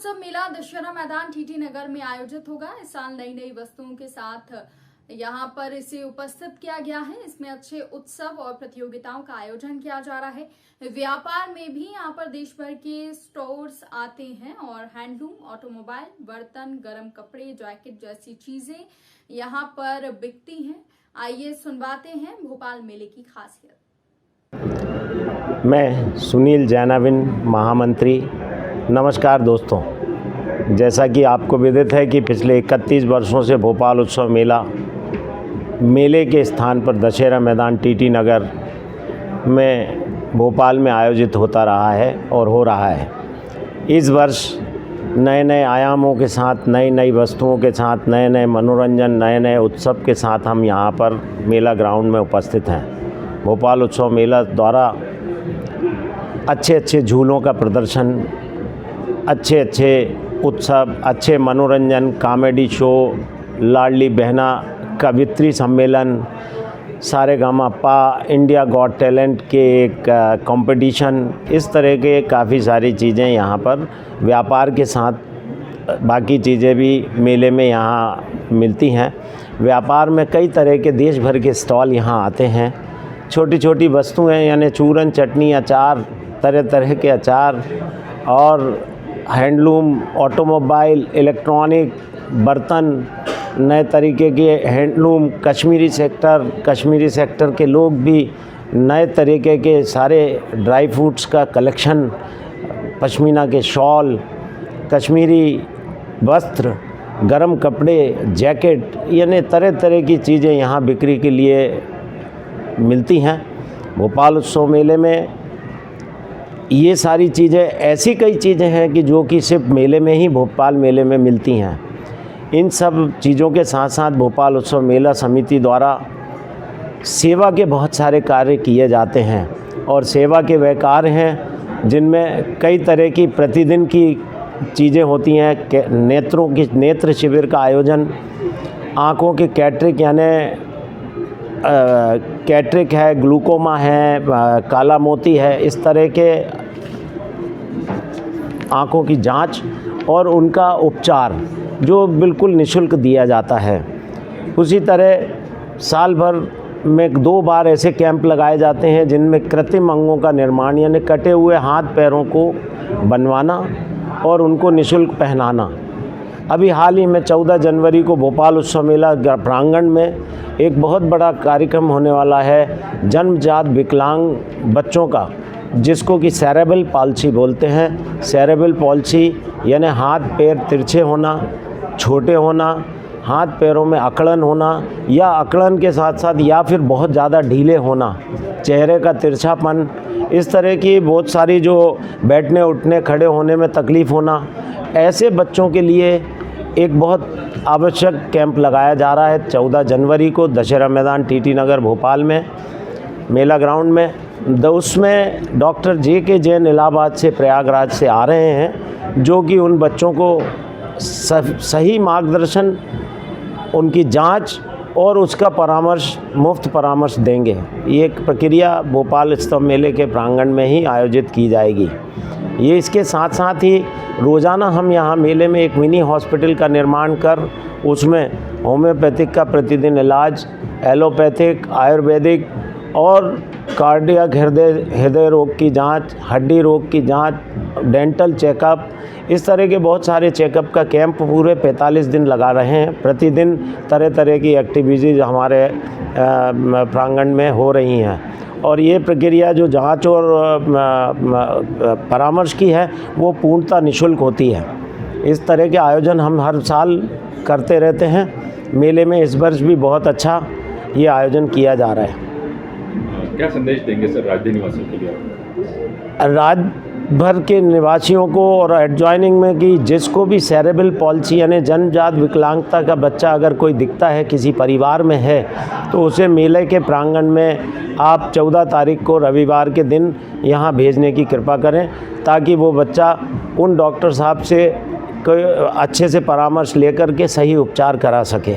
उत्सव मेला दशहरा मैदान टीटी नगर में आयोजित होगा। इस साल नई नई वस्तुओं के साथ यहाँ पर इसे उपस्थित किया गया है। इसमें अच्छे उत्सव और प्रतियोगिताओं का आयोजन किया जा रहा है। व्यापार में भी यहाँ पर देश भर के स्टोर्स आते हैं और हैंडलूम, ऑटोमोबाइल, बर्तन, गर्म कपड़े, जैकेट जैसी चीजें यहाँ पर बिकती हैं। आइए सुनवाते हैं भोपाल मेले की खासियत। मैं सुनील जैनाविन, महामंत्री। नमस्कार दोस्तों, जैसा कि आपको विदित है कि पिछले 31 वर्षों से भोपाल उत्सव मेले के स्थान पर दशहरा मैदान टीटी नगर में भोपाल में आयोजित होता रहा है और हो रहा है। इस वर्ष नए नए आयामों के साथ, नई नई वस्तुओं के साथ, नए नए मनोरंजन, नए नए उत्सव के साथ हम यहाँ पर मेला ग्राउंड में उपस्थित हैं। भोपाल उत्सव मेला द्वारा अच्छे अच्छे झूलों का प्रदर्शन, अच्छे अच्छे उत्सव, अच्छे मनोरंजन, कॉमेडी शो, लाडली बहना कवित्री सम्मेलन, सारेगामापा, इंडिया गॉट टैलेंट के एक कंपटीशन, इस तरह के काफ़ी सारी चीज़ें यहाँ पर व्यापार के साथ बाकी चीज़ें भी मेले में यहाँ मिलती हैं। व्यापार में कई तरह के देश भर के स्टॉल यहाँ आते हैं। छोटी छोटी वस्तुएं यानी चूरन, चटनी, अचार, तरह तरह के अचार और हैंडलूम, ऑटोमोबाइल, इलेक्ट्रॉनिक, बर्तन, नए तरीके के हैंडलूम, कश्मीरी सेक्टर के लोग भी नए तरीके के सारे ड्राई फ्रूट्स का कलेक्शन, पश्मीना के शॉल, कश्मीरी वस्त्र, गरम कपड़े, जैकेट, यानी तरह तरह की चीज़ें यहाँ बिक्री के लिए मिलती हैं। भोपाल उत्सव मेले में ये सारी चीज़ें, ऐसी कई चीज़ें हैं कि जो कि सिर्फ मेले में ही, भोपाल मेले में मिलती हैं। इन सब चीज़ों के साथ साथ भोपाल उत्सव मेला समिति द्वारा सेवा के बहुत सारे कार्य किए जाते हैं और सेवा के वह कार्य हैं जिनमें कई तरह की प्रतिदिन की चीज़ें होती हैं। नेत्र शिविर का आयोजन, आँखों की कैटरेक्ट यानी कैटरेक्ट है, ग्लूकोमा है, काला मोती है, इस तरह के आँखों की जांच और उनका उपचार जो बिल्कुल निःशुल्क दिया जाता है। उसी तरह साल भर में 2 बार ऐसे कैंप लगाए जाते हैं जिनमें कृत्रिम अंगों का निर्माण यानी कटे हुए हाथ पैरों को बनवाना और उनको निःशुल्क पहनाना। अभी हाल ही में 14 जनवरी को भोपाल उत्सव मेला प्रांगण में एक बहुत बड़ा कार्यक्रम होने वाला है जन्मजात विकलांग बच्चों का, जिसको कि सेरेब्रल पॉल्सी बोलते हैं। सेरेब्रल पॉल्सी यानी हाथ पैर तिरछे होना, छोटे होना, हाथ पैरों में अकड़न होना या अकड़न के साथ साथ या फिर बहुत ज़्यादा ढीले होना, चेहरे का तिरछापन, इस तरह की बहुत सारी जो बैठने उठने खड़े होने में तकलीफ़ होना, ऐसे बच्चों के लिए एक बहुत आवश्यक कैंप लगाया जा रहा है 14 जनवरी को दशहरा मैदान टीटी नगर भोपाल में मेला ग्राउंड में। उसमें डॉक्टर जे.के. जैन इलाहाबाद से, प्रयागराज से आ रहे हैं, जो कि उन बच्चों को सही मार्गदर्शन, उनकी जांच और उसका परामर्श, मुफ्त परामर्श देंगे। ये एक प्रक्रिया भोपाल उत्सव मेले के प्रांगण में ही आयोजित की जाएगी। ये इसके साथ साथ ही रोज़ाना हम यहाँ मेले में एक मिनी हॉस्पिटल का निर्माण कर उसमें होम्योपैथिक का प्रतिदिन इलाज, एलोपैथिक, आयुर्वेदिक और कार्डियक हृदय रोग की जांच, हड्डी रोग की जांच, डेंटल चेकअप, इस तरह के बहुत सारे चेकअप का कैंप पूरे 45 दिन लगा रहे हैं। प्रतिदिन तरह तरह की एक्टिविटीज़ हमारे प्रांगण में हो रही हैं और ये प्रक्रिया जो जांच और परामर्श की है वो पूर्णतः निःशुल्क होती है। इस तरह के आयोजन हम हर साल करते रहते हैं। मेले में इस वर्ष भी बहुत अच्छा ये आयोजन किया जा रहा है। क्या संदेश देंगे सर राज्य निवासियों के लिए? राज्य भर के निवासियों को और एडजॉइनिंग में कि जिसको भी सेरेब्रल पॉल्सी यानी जन्मजात विकलांगता का बच्चा अगर कोई दिखता है, किसी परिवार में है, तो उसे मेले के प्रांगण में आप 14 तारीख को रविवार के दिन यहाँ भेजने की कृपा करें, ताकि वो बच्चा उन डॉक्टर साहब से अच्छे से परामर्श लेकर के सही उपचार करा सके।